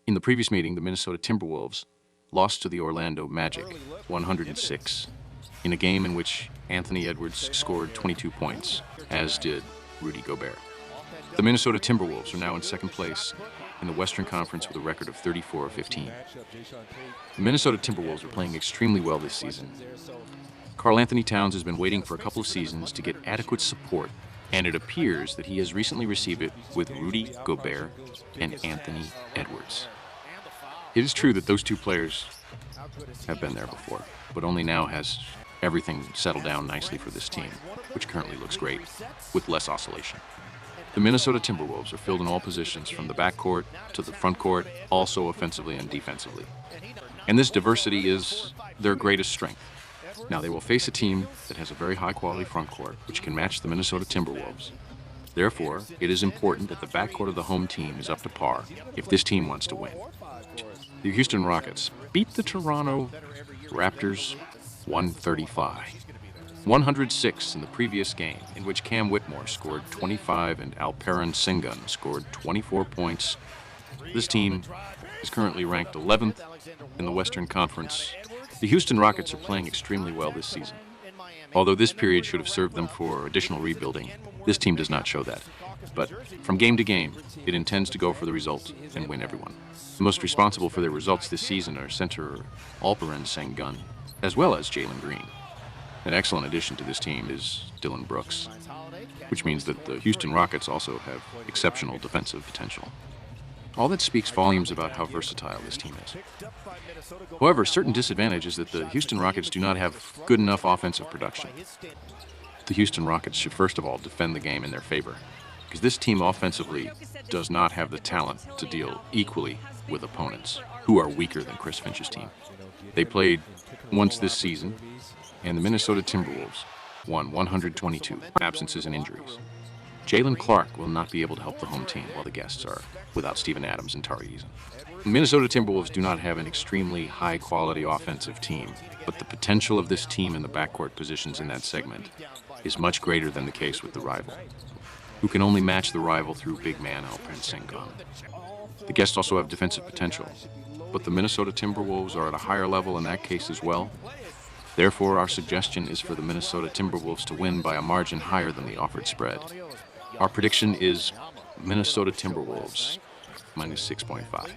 In the previous meeting, the Minnesota Timberwolves lost to the Orlando Magic 106 in a game in which Anthony Edwards scored 22 points, as did Rudy Gobert. The Minnesota Timberwolves are now in second place in the Western Conference with a record of 34-15. The Minnesota Timberwolves are playing extremely well this season. Karl Anthony Towns has been waiting for a couple of seasons to get adequate support, and it appears that he has recently received it with Rudy Gobert and Anthony Edwards. It is true that those two players have been there before, but only now has everything settled down nicely for this team, which currently looks great, with less oscillation. The Minnesota Timberwolves are filled in all positions from the backcourt to the front court, also offensively and defensively. And this diversity is their greatest strength. Now, they will face a team that has a very high-quality front court, which can match the Minnesota Timberwolves. Therefore, it is important that the backcourt of the home team is up to par if this team wants to win. The Houston Rockets beat the Toronto Raptors 135-106 in the previous game, in which Cam Whitmore scored 25 and Alperen Sengun scored 24 points. This team is currently ranked 11th in the Western Conference. The Houston Rockets are playing extremely well this season. Although this period should have served them for additional rebuilding, this team does not show that. But from game to game, it intends to go for the result and win everyone. The most responsible for their results this season are center Alperen Sengun, as well as Jalen Green. An excellent addition to this team is Dillon Brooks, which means that the Houston Rockets also have exceptional defensive potential. All that speaks volumes about how versatile this team is. However, a certain disadvantage is that the Houston Rockets do not have good enough offensive production. The Houston Rockets should first of all defend the game in their favor, because this team offensively does not have the talent to deal equally with opponents who are weaker than Chris Finch's team. They played once this season, and the Minnesota Timberwolves won 122, absences and injuries. Jalen Clark will not be able to help the home team while the guests are without Steven Adams and Tari Eason. The Minnesota Timberwolves do not have an extremely high-quality offensive team, but the potential of this team in the backcourt positions in that segment is much greater than the case with the rival, who can only match the rival through big man Alperen Sengun. The guests also have defensive potential, but the Minnesota Timberwolves are at a higher level in that case as well. Therefore, our suggestion is for the Minnesota Timberwolves to win by a margin higher than the offered spread. Our prediction is Minnesota Timberwolves minus 6.5.